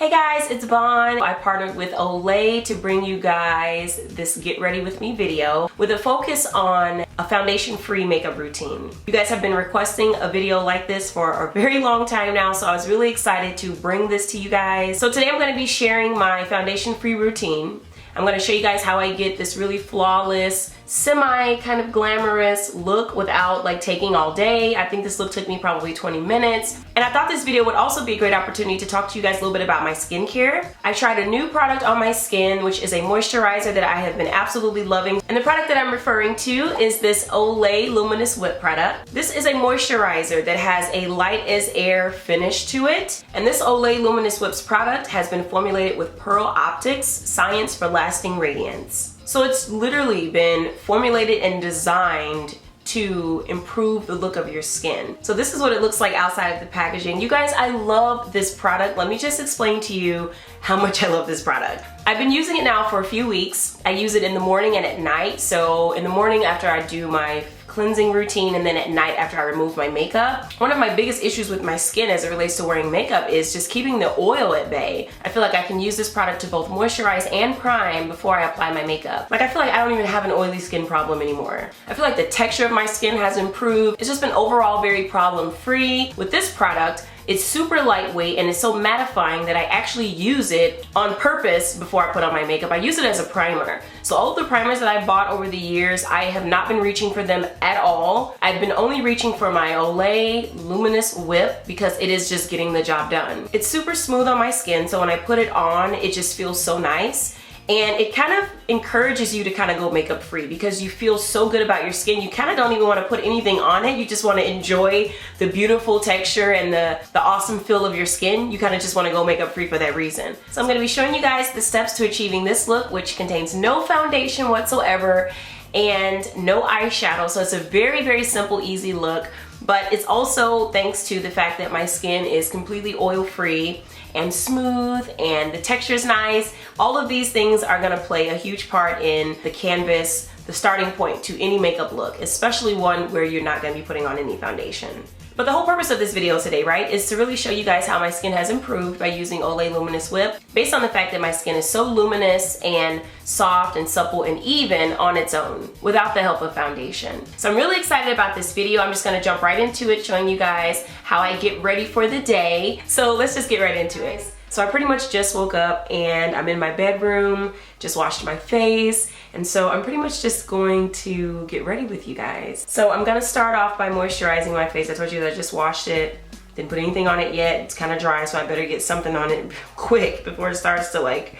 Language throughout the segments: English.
Hey guys, it's Vaughn. I partnered with Olay to bring you guys this Get Ready With Me video with a focus on a foundation-free makeup routine. You guys have been requesting a video like this for a very long time now, so I was really excited to bring this to you guys. So today I'm going to be sharing my foundation-free routine. I'm going to show you guys how I get this really flawless, semi kind of glamorous look without like taking all day. I think this look took me probably 20 minutes. And I thought this video would also be a great opportunity to talk to you guys a little bit about my skincare. I tried a new product on my skin, which is a moisturizer that I have been absolutely loving. And the product that I'm referring to is this Olay Luminous Whip product. This is a moisturizer that has a light as air finish to it. And this Olay Luminous Whips product has been formulated with Pearl Optics, science for lasting radiance. So it's literally been formulated and designed to improve the look of your skin. So this is what it looks like outside of the packaging. You guys, I love this product. Let me just explain to you how much I love this product. I've been using it now for a few weeks. I use it in the morning and at night. So in the morning after I do my cleansing routine, and then at night after I remove my makeup. One of my biggest issues with my skin as it relates to wearing makeup is just keeping the oil at bay. I feel like I can use this product to both moisturize and prime before I apply my makeup. Like I feel like I don't even have an oily skin problem anymore. I feel like the texture of my skin has improved. It's just been overall very problem free. With this product, it's super lightweight and it's so mattifying that I actually use it on purpose before I put on my makeup. I use it as a primer. So all of the primers that I bought over the years, I have not been reaching for them at all. I've been only reaching for my Olay Luminous Whip because it is just getting the job done. It's super smooth on my skin, so when I put it on, it just feels so nice. And it kind of encourages you to kind of go makeup free because you feel so good about your skin. You kind of don't even want to put anything on it. You just want to enjoy the beautiful texture and the awesome feel of your skin. You kind of just want to go makeup free for that reason. So I'm going to be showing you guys the steps to achieving this look, which contains no foundation whatsoever and no eyeshadow. So it's a very, very simple, easy look. But it's also thanks to the fact that my skin is completely oil-free and smooth and the texture is nice. All of these things are gonna play a huge part in the canvas, the starting point to any makeup look, especially one where you're not gonna be putting on any foundation. But the whole purpose of this video today, right, is to really show you guys how my skin has improved by using Olay Luminous Whip, based on the fact that my skin is so luminous and soft and supple and even on its own, without the help of foundation. So I'm really excited about this video. I'm just gonna jump right into it, showing you guys how I get ready for the day. So let's just get right into it. So I pretty much just woke up and I'm in my bedroom, just washed my face, and so I'm pretty much just going to get ready with you guys. So I'm gonna start off by moisturizing my face. I told you that I just washed it, didn't put anything on it yet. It's kind of dry, so I better get something on it quick before it starts to like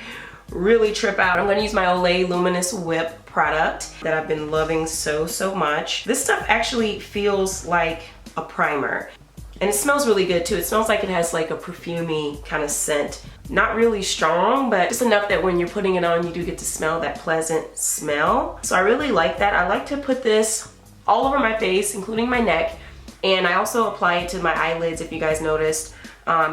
really trip out. I'm gonna use my Olay Luminous Whip product that I've been loving so much. This stuff actually feels like a primer. And it smells really good too. It smells like it has like a perfumey kind of scent. Not really strong, but just enough that when you're putting it on, you do get to smell that pleasant smell. So I really like that. I like to put this all over my face, including my neck. And I also apply it to my eyelids, if you guys noticed,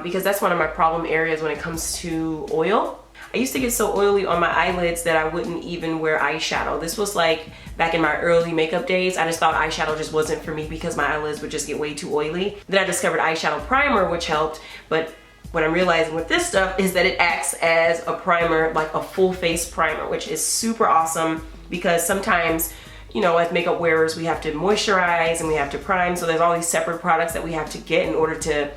because that's one of my problem areas when it comes to oil. I used to get so oily on my eyelids that I wouldn't even wear eyeshadow. This was like back in my early makeup days. I just thought eyeshadow just wasn't for me because my eyelids would just get way too oily. Then I discovered eyeshadow primer, which helped, but what I'm realizing with this stuff is that it acts as a primer, like a full face primer, which is super awesome because sometimes, you know, as makeup wearers, we have to moisturize and we have to prime, so there's all these separate products that we have to get in order to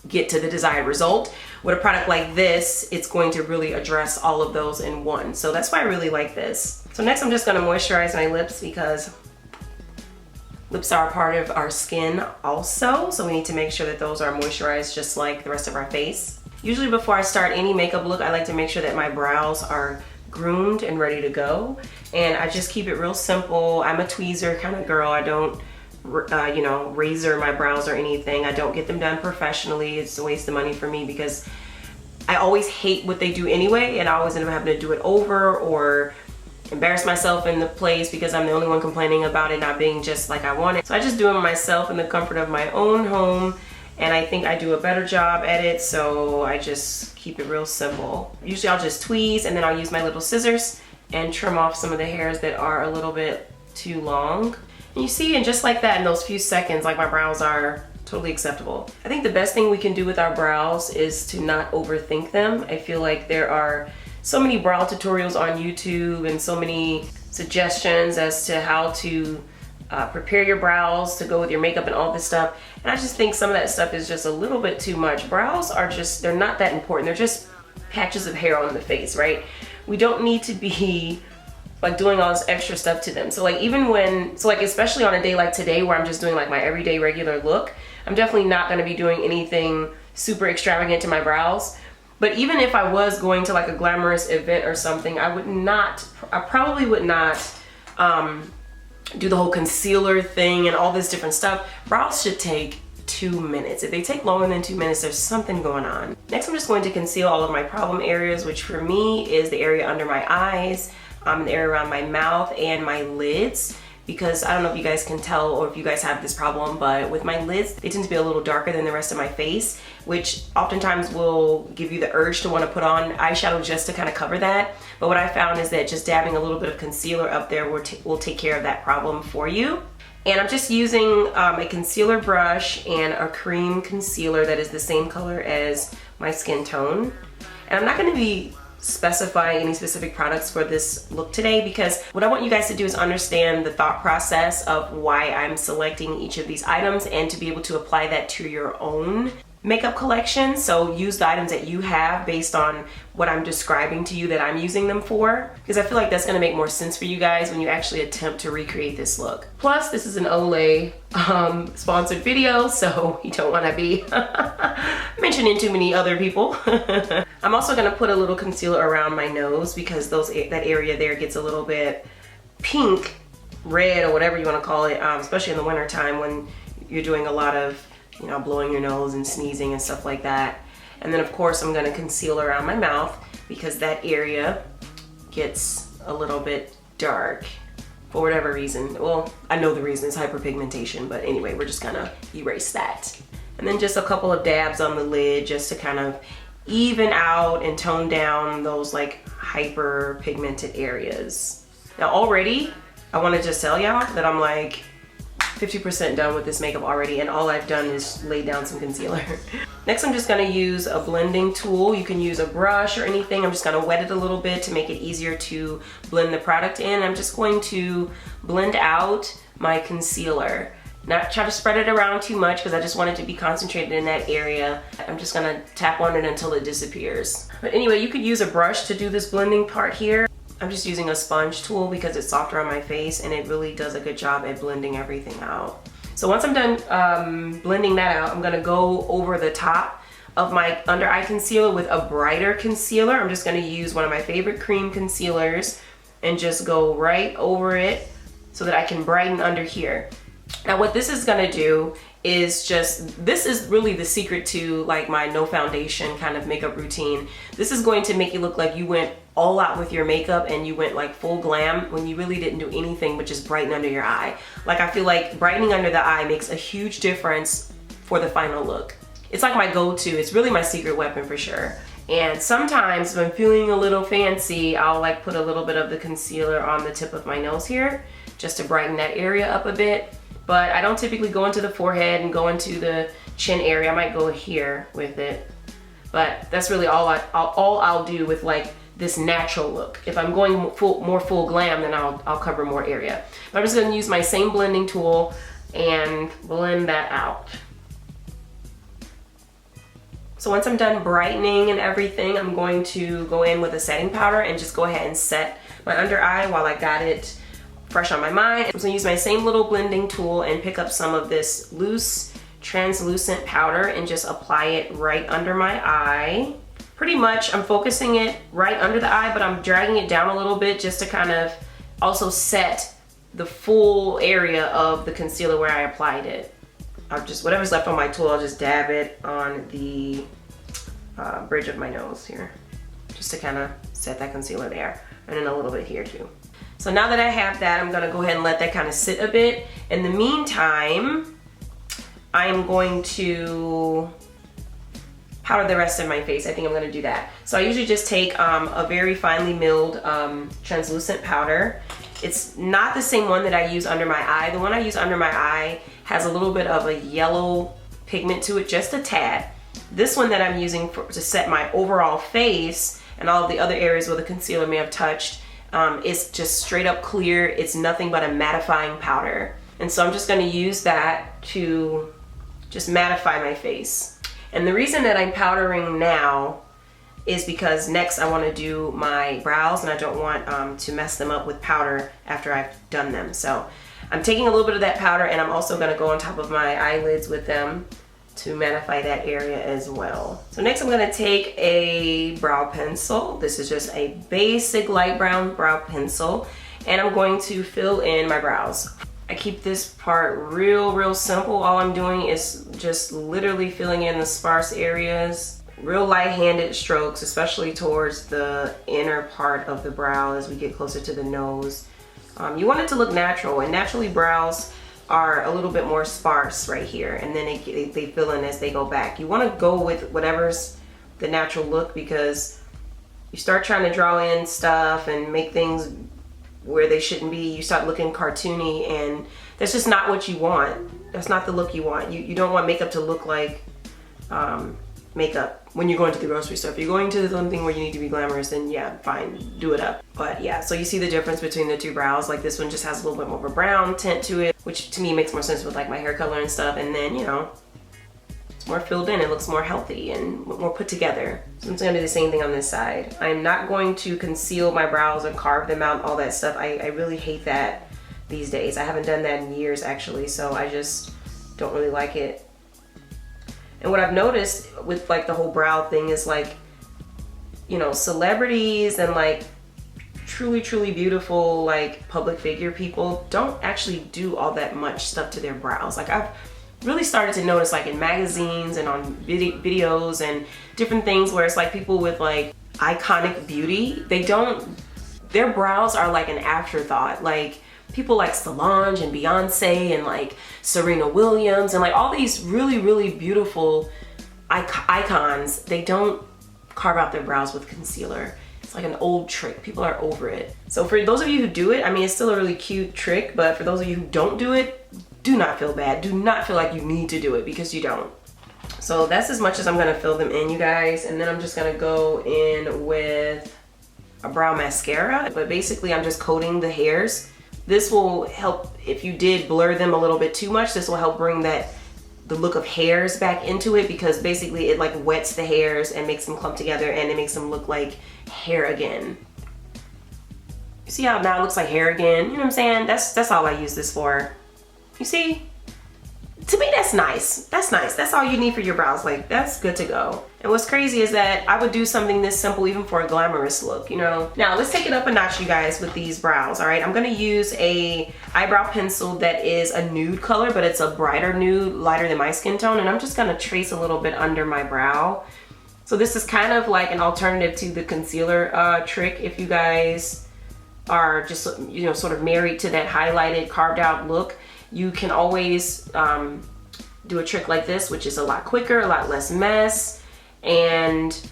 get to the desired result. With a product like this, it's going to really address all of those in one. So that's why I really like this. So next I'm just gonna moisturize my lips because lips are a part of our skin also. So we need to make sure that those are moisturized just like the rest of our face. Usually before I start any makeup look, I like to make sure that my brows are groomed and ready to go. And I just keep it real simple. I'm a tweezer kind of girl. I don't you know, razor my brows or anything. I don't get them done professionally. It's a waste of money for me because I always hate what they do anyway, and I always end up having to do it over or embarrass myself in the place because I'm the only one complaining about it not being just like I want it. So I just do it myself in the comfort of my own home, and I think I do a better job at it, so I just keep it real simple. Usually I'll just tweeze and then I'll use my little scissors and trim off some of the hairs that are a little bit too long. And you see, and just like that, in those few seconds, like my brows are totally acceptable. I think the best thing we can do with our brows is to not overthink them. I feel like there are so many brow tutorials on YouTube and so many suggestions as to how to prepare your brows to go with your makeup and all this stuff. And I just think some of that stuff is just a little bit too much. Brows are just, they're not that important. They're just patches of hair on the face, right? We don't need to be like doing all this extra stuff to them. So like even when, so like especially on a day like today where I'm just doing like my everyday regular look, I'm definitely not gonna be doing anything super extravagant to my brows. But even if I was going to like a glamorous event or something, I probably would not do the whole concealer thing and all this different stuff. Brows should take 2 minutes. If they take longer than 2 minutes, there's something going on. Next, I'm just going to conceal all of my problem areas, which for me is the area under my eyes, the area around my mouth and my lids. Because I don't know if you guys can tell or if you guys have this problem, but with my lids, they tend to be a little darker than the rest of my face, which oftentimes will give you the urge to want to put on eyeshadow just to kind of cover that. But what I found is that just dabbing a little bit of concealer up there will take care of that problem for you. And I'm just using a concealer brush and a cream concealer that is the same color as my skin tone. And I'm not going to be specifying any specific products for this look today, because what I want you guys to do is understand the thought process of why I'm selecting each of these items and to be able to apply that to your own makeup collection. So use the items that you have based on what I'm describing to you that I'm using them for, because I feel like that's going to make more sense for you guys when you actually attempt to recreate this look. Plus, this is an Olay sponsored video, so you don't want to be mentioning too many other people. I'm also going to put a little concealer around my nose because that area there gets a little bit pink, red, or whatever you want to call it, especially in the winter time when you're doing a lot of, you know, blowing your nose and sneezing and stuff like that. And then of course I'm going to conceal around my mouth because that area gets a little bit dark for whatever reason. Well, I know the reason is hyperpigmentation, but anyway, we're just gonna erase that. And then just a couple of dabs on the lid just to kind of even out and tone down those like hyper pigmented areas. Now already, I want to just tell y'all that I'm like 50% done with this makeup already, and all I've done is lay down some concealer. Next, I'm just gonna use a blending tool. You can use a brush or anything. I'm just gonna wet it a little bit to make it easier to blend the product in. I'm just going to blend out my concealer. Not try to spread it around too much because I just want it to be concentrated in that area. I'm just gonna tap on it until it disappears. But anyway, you could use a brush to do this blending part here. I'm just using a sponge tool because it's softer on my face and it really does a good job at blending everything out. So once I'm done blending that out, I'm gonna go over the top of my under eye concealer with a brighter concealer. I'm just gonna use one of my favorite cream concealers and just go right over it so that I can brighten under here. Now what this is gonna do is this is really the secret to like my no foundation kind of makeup routine. This is going to make you look like you went all out with your makeup and you went like full glam when you really didn't do anything but just brighten under your eye. Like I feel like brightening under the eye makes a huge difference for the final look. It's like my go-to. It's really my secret weapon for sure. And sometimes when I'm feeling a little fancy, I'll like put a little bit of the concealer on the tip of my nose here just to brighten that area up a bit. But I don't typically go into the forehead and go into the chin area. I might go here with it. But that's really all I'll do with like this natural look. If I'm going more full glam, then I'll cover more area. But I'm just gonna use my same blending tool and blend that out. So once I'm done brightening and everything, I'm going to go in with a setting powder and just go ahead and set my under eye while I got it fresh on my mind. I'm just gonna use my same little blending tool and pick up some of this loose translucent powder and just apply it right under my eye. Pretty much I'm focusing it right under the eye, but I'm dragging it down a little bit just to kind of also set the full area of the concealer where I applied it. I'll just, whatever's left on my tool, I'll just dab it on the bridge of my nose here, just to kind of set that concealer there, and then a little bit here too. So now that I have that, I'm gonna go ahead and let that kind of sit a bit. In the meantime, I'm going to powder the rest of my face. I think I'm gonna do that. So I usually just take a very finely milled translucent powder. It's not the same one that I use under my eye. The one I use under my eye has a little bit of a yellow pigment to it, just a tad. This one that I'm using to set my overall face and all of the other areas where the concealer may have touched, is just straight up clear. It's nothing but a mattifying powder. And so I'm just gonna use that to just mattify my face. And the reason that I'm powdering now is because next I want to do my brows, and I don't want to mess them up with powder after I've done them. So I'm taking a little bit of that powder, and I'm also going to go on top of my eyelids with them to mattify that area as well. So next I'm going to take a brow pencil. This is just a basic light brown brow pencil, and I'm going to fill in my brows. I keep this part real simple. All I'm doing is just literally filling in the sparse areas. Real light-handed strokes, especially towards the inner part of the brow as we get closer to the nose. You want it to look natural, and naturally brows are a little bit more sparse right here, and then they fill in as they go back. You want to go with whatever's the natural look, because you start trying to draw in stuff and make things where they shouldn't be, you start looking cartoony, and that's just not what you want. That's not the look you want. You don't want makeup to look like makeup when you're going to the grocery store. If you're going to something where you need to be glamorous, then yeah, fine, do it up. But yeah, so you see the difference between the two brows. Like this one just has a little bit more of a brown tint to it, which to me makes more sense with like my hair color and stuff. And then, you know, it's more filled in, it looks more healthy and more put together. So I'm just gonna do the same thing on this side. I'm not going to conceal my brows and carve them out and all that stuff. I really hate that these days. I haven't done that in years actually, so I just don't really like it. And what I've noticed with like the whole brow thing is like, you know, celebrities and like truly beautiful like public figure people don't actually do all that much stuff to their brows. Like I've really started to notice like in magazines and on videos and different things where it's like people with like iconic beauty, their brows are like an afterthought. Like people like Solange and Beyonce and like Serena Williams and like all these really beautiful icons, they don't carve out their brows with concealer. It's like an old trick. People are over it. So for those of you who do it, I mean, it's still a really cute trick, but for those of you who don't do it, do not feel bad. Do not feel like you need to do it, because you don't. So that's as much as I'm gonna fill them in, you guys. And then I'm just gonna go in with a brow mascara, but basically I'm just coating the hairs. This will help if you did blur them a little bit too much. This will help bring the look of hairs back into it, because basically it like wets the hairs and makes them clump together, and it makes them look like hair again. You see how now it looks like hair again? You know what I'm saying? That's all I use this for. You see? To me, that's nice. That's nice. That's all you need for your brows. Like, that's good to go. And what's crazy is that I would do something this simple even for a glamorous look, you know? Now, let's take it up a notch, you guys, with these brows, all right? I'm gonna use a eyebrow pencil that is a nude color, but it's a brighter nude, lighter than my skin tone, and I'm just gonna trace a little bit under my brow. So this is kind of like an alternative to the concealer trick if you guys are just, you know, sort of married to that highlighted, carved out look. You can always do a trick like this, which is a lot quicker, a lot less mess, and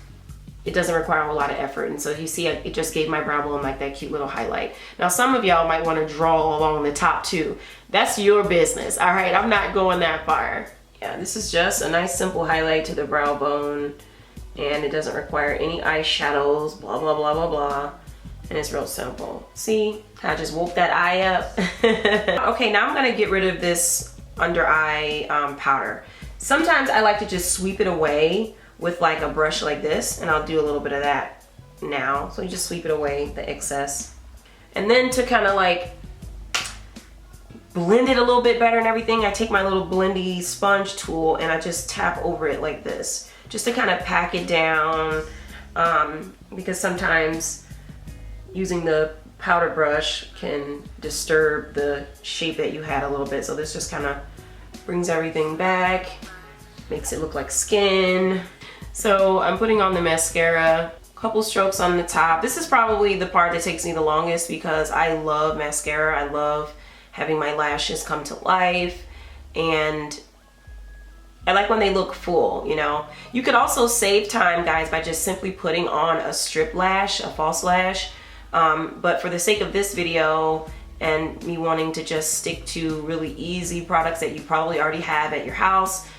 it doesn't require a whole lot of effort. And so you see, it just gave my brow bone like that cute little highlight. Now, some of y'all might want to draw along the top too. That's your business, all right? I'm not going that far. Yeah, this is just a nice simple highlight to the brow bone, and it doesn't require any eyeshadows, blah, blah, blah, blah, blah. And it's real simple. See how I just woke that eye up? Okay, now I'm gonna get rid of this under eye powder. Sometimes I like to just sweep it away with like a brush like this, and I'll do a little bit of that now. So you just sweep it away, the excess. And then to kind of like blend it a little bit better and everything, I take my little blendy sponge tool and I just tap over it like this, just to kind of pack it down, because sometimes using the powder brush can disturb the shape that you had a little bit. So this just kind of brings everything back, makes it look like skin. So I'm putting on the mascara, a couple strokes on the top. This is probably the part that takes me the longest, because I love mascara. I love having my lashes come to life, and I like when they look full, you know. You could also save time, guys, by just simply putting on a strip lash, a false lash. But for the sake of this video and me wanting to just stick to really easy products that you probably already have at your house,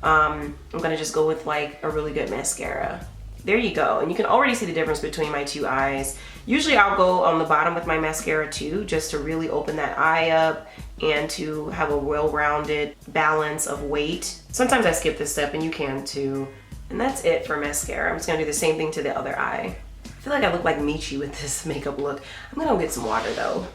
I'm gonna just go with like a really good mascara. There you go. And you can already see the difference between my two eyes. Usually I'll go on the bottom with my mascara too, just to really open that eye up and to have a well-rounded balance of weight. Sometimes I skip this step, and you can too. And that's it for mascara. I'm just gonna do the same thing to the other eye. I feel like I look like Michi with this makeup look. I'm gonna go get some water though.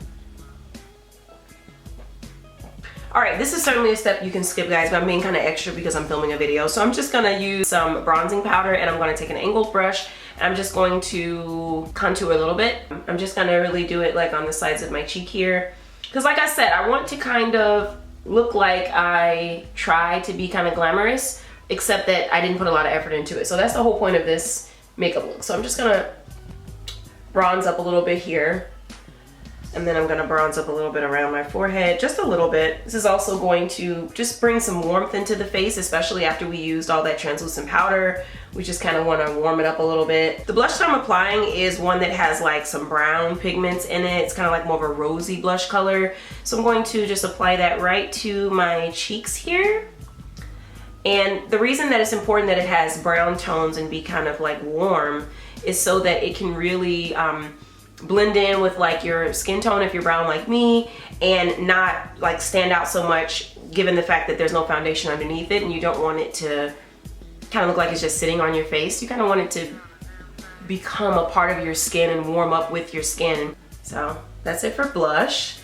All right, this is certainly a step you can skip, guys, but I'm being kind of extra because I'm filming a video. So I'm just gonna use some bronzing powder, and I'm gonna take an angled brush, and I'm just going to contour a little bit. I'm just gonna really do it like on the sides of my cheek here. Because like I said, I want to kind of look like I try to be kind of glamorous, except that I didn't put a lot of effort into it. So that's the whole point of this makeup look. So I'm just gonna bronze up a little bit here. And then I'm gonna bronze up a little bit around my forehead, just a little bit. This is also going to just bring some warmth into the face, especially after we used all that translucent powder. We just kind of wanna warm it up a little bit. The blush that I'm applying is one that has like some brown pigments in it. It's kind of like more of a rosy blush color. So I'm going to just apply that right to my cheeks here. And the reason that it's important that it has brown tones and be kind of like warm is so that it can really, blend in with like your skin tone if you're brown like me, and not like stand out so much given the fact that there's no foundation underneath it, and you don't want it to kind of look like it's just sitting on your face. You kind of want it to become a part of your skin and warm up with your skin. So that's it for blush.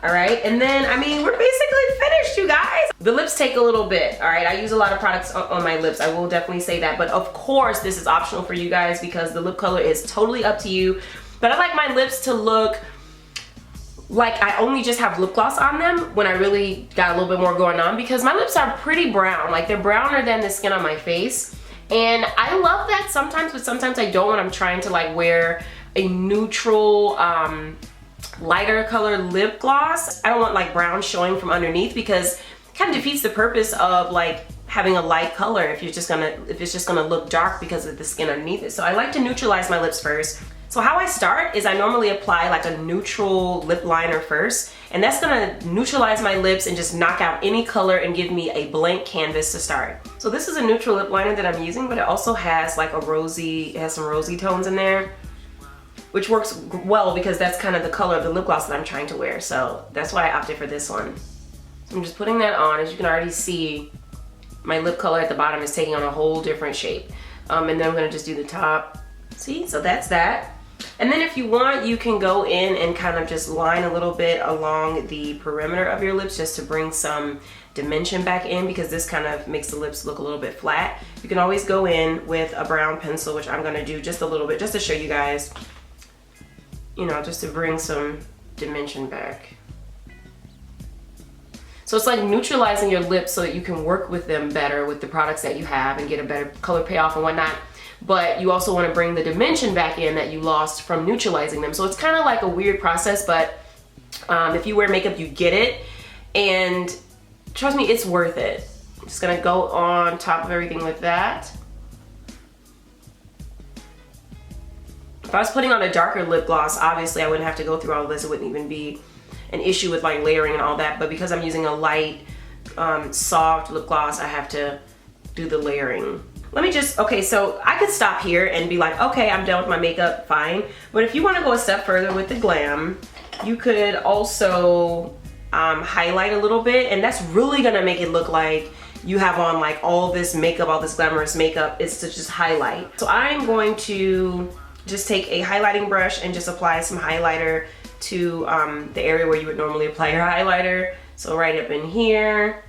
All right, and then I mean we're basically finished, you guys. The lips take a little bit. All right, I use a lot of products on my lips, I will definitely say that, but of course this is optional for you guys because the lip color is totally up to you. But I like my lips to look like I only just have lip gloss on them when I really got a little bit more going on, because my lips are pretty brown. Like they're browner than the skin on my face. And I love that sometimes, but sometimes I don't when I'm trying to like wear a neutral, lighter color lip gloss. I don't want like brown showing from underneath, because it kind of defeats the purpose of like having a light color if it's just gonna look dark because of the skin underneath it. So I like to neutralize my lips first. So how I start is I normally apply like a neutral lip liner first, and that's gonna neutralize my lips and just knock out any color and give me a blank canvas to start. So this is a neutral lip liner that I'm using, but it also has like a rosy, it has some rosy tones in there, which works well because that's kind of the color of the lip gloss that I'm trying to wear. So that's why I opted for this one. So I'm just putting that on. As you can already see, my lip color at the bottom is taking on a whole different shape. And then I'm gonna just do the top. See, so that's that. And then if you want, you can go in and kind of just line a little bit along the perimeter of your lips just to bring some dimension back in, because this kind of makes the lips look a little bit flat. You can always go in with a brown pencil, which I'm gonna do just a little bit, just to show you guys, you know, just to bring some dimension back. So it's like neutralizing your lips so that you can work with them better with the products that you have and get a better color payoff and whatnot. But you also want to bring the dimension back in that you lost from neutralizing them. So it's kind of like a weird process, but if you wear makeup, you get it. And trust me, it's worth it. I'm just gonna go on top of everything with that. If I was putting on a darker lip gloss, obviously I wouldn't have to go through all this. It wouldn't even be an issue with like layering and all that. But because I'm using a light, soft lip gloss, I have to do the layering. Let me just, okay, so I could stop here and be like, okay, I'm done with my makeup, fine. But if you want to go a step further with the glam, you could also highlight a little bit, and that's really gonna make it look like you have on like all this makeup, all this glamorous makeup. It's to just highlight. So I'm going to just take a highlighting brush and just apply some highlighter to the area where you would normally apply your highlighter. So right up in here.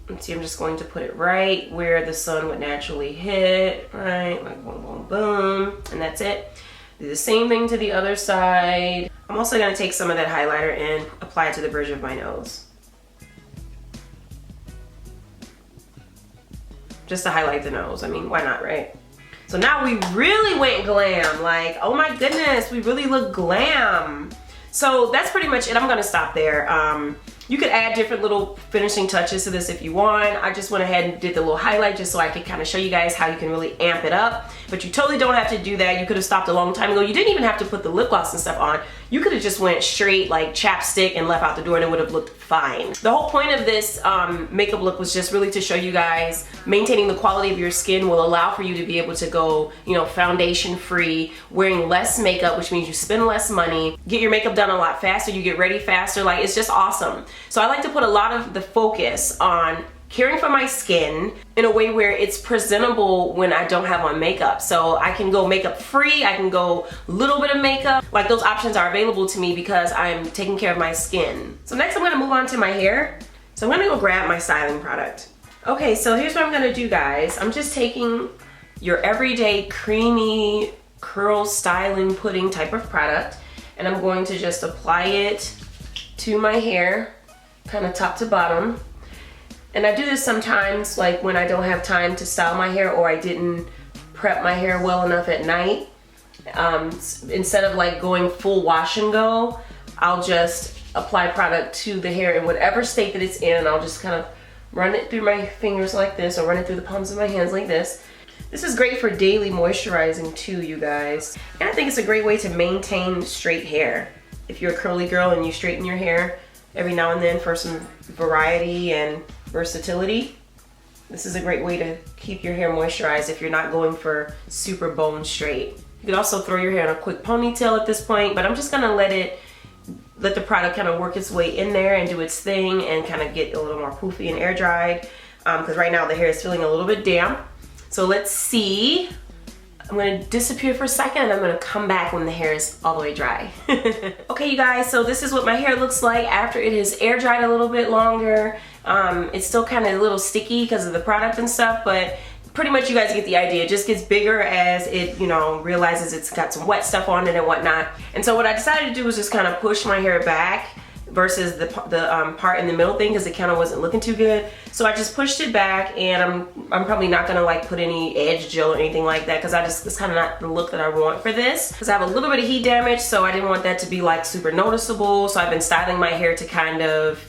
Let's see, I'm just going to put it right where the sun would naturally hit, right? Like boom, boom, boom, and that's it. Do the same thing to the other side. I'm also gonna take some of that highlighter and apply it to the bridge of my nose. Just to highlight the nose. I mean, why not, right? So now we really went glam. Like, oh my goodness, we really look glam. So that's pretty much it. I'm gonna stop there. You could add different little finishing touches to this if you want. I just went ahead and did the little highlight just so I could kind of show you guys how you can really amp it up. But you totally don't have to do that. You could have stopped a long time ago. You didn't even have to put the lip gloss and stuff on. You could have just went straight like chapstick and left out the door and it would have looked fine. The whole point of this makeup look was just really to show you guys maintaining the quality of your skin will allow for you to be able to go, you know, foundation free, wearing less makeup, which means you spend less money, get your makeup done a lot faster, you get ready faster. Like, it's just awesome. So I like to put a lot of the focus on caring for my skin in a way where it's presentable when I don't have on makeup. So I can go makeup free, I can go a little bit of makeup. Like, those options are available to me because I'm taking care of my skin. So next I'm gonna move on to my hair. So I'm gonna go grab my styling product. Okay, so here's what I'm gonna do, guys. I'm just taking your everyday creamy curl styling pudding type of product and I'm going to just apply it to my hair, kind of top to bottom. And I do this sometimes, like when I don't have time to style my hair or I didn't prep my hair well enough at night. Instead of like going full wash and go, I'll just apply product to the hair in whatever state that it's in and I'll just kind of run it through my fingers like this or run it through the palms of my hands like this. This is great for daily moisturizing too, you guys. And I think it's a great way to maintain straight hair. If you're a curly girl and you straighten your hair every now and then for some variety and versatility, this is a great way to keep your hair moisturized if you're not going for super bone straight. You can also throw your hair in a quick ponytail at this point, but I'm just gonna let the product kind of work its way in there and do its thing and kind of get a little more poofy and air dried because right now the hair is feeling a little bit damp. So let's see. I'm gonna disappear for a second and I'm gonna come back when the hair is all the way dry. Okay, you guys, so this is what my hair looks like after it has air dried a little bit longer. It's still kind of a little sticky because of the product and stuff, but pretty much you guys get the idea. It just gets bigger as it, you know, realizes it's got some wet stuff on it and whatnot. And so what I decided to do was just kind of push my hair back versus the part in the middle thing because it kind of wasn't looking too good. So I just pushed it back and I'm probably not gonna like put any edge gel or anything like that because it's kind of not the look that I want for this because I have a little bit of heat damage, so I didn't want that to be like super noticeable. So I've been styling my hair to kind of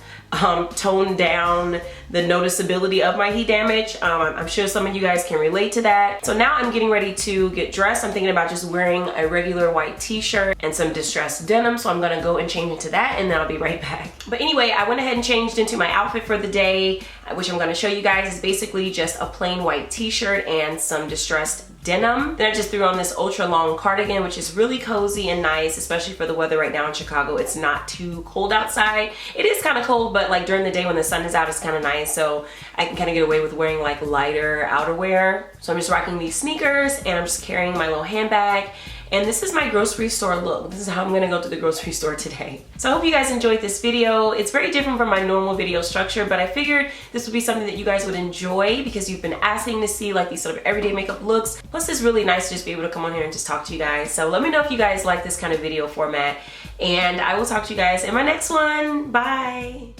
tone down the noticeability of my heat damage. I'm sure some of you guys can relate to that. So now I'm getting ready to get dressed. I'm thinking about just wearing a regular white t-shirt and some distressed denim, so I'm gonna go and change into that and then I'll be right back. But anyway, I went ahead and changed into my outfit for the day, which I'm gonna show you guys is basically just a plain white t-shirt and some distressed denim. Then I just threw on this ultra long cardigan, which is really cozy and nice, especially for the weather right now in Chicago. It's not too cold outside. It is kind of cold, but like during the day when the sun is out, it's kind of nice. So I can kind of get away with wearing like lighter outerwear. So I'm just rocking these sneakers and I'm just carrying my little handbag. And this is my grocery store look. This is how I'm gonna go to the grocery store today. So I hope you guys enjoyed this video. It's very different from my normal video structure, but I figured this would be something that you guys would enjoy because you've been asking to see like these sort of everyday makeup looks. Plus it's really nice to just be able to come on here and just talk to you guys. So let me know if you guys like this kind of video format and I will talk to you guys in my next one. Bye.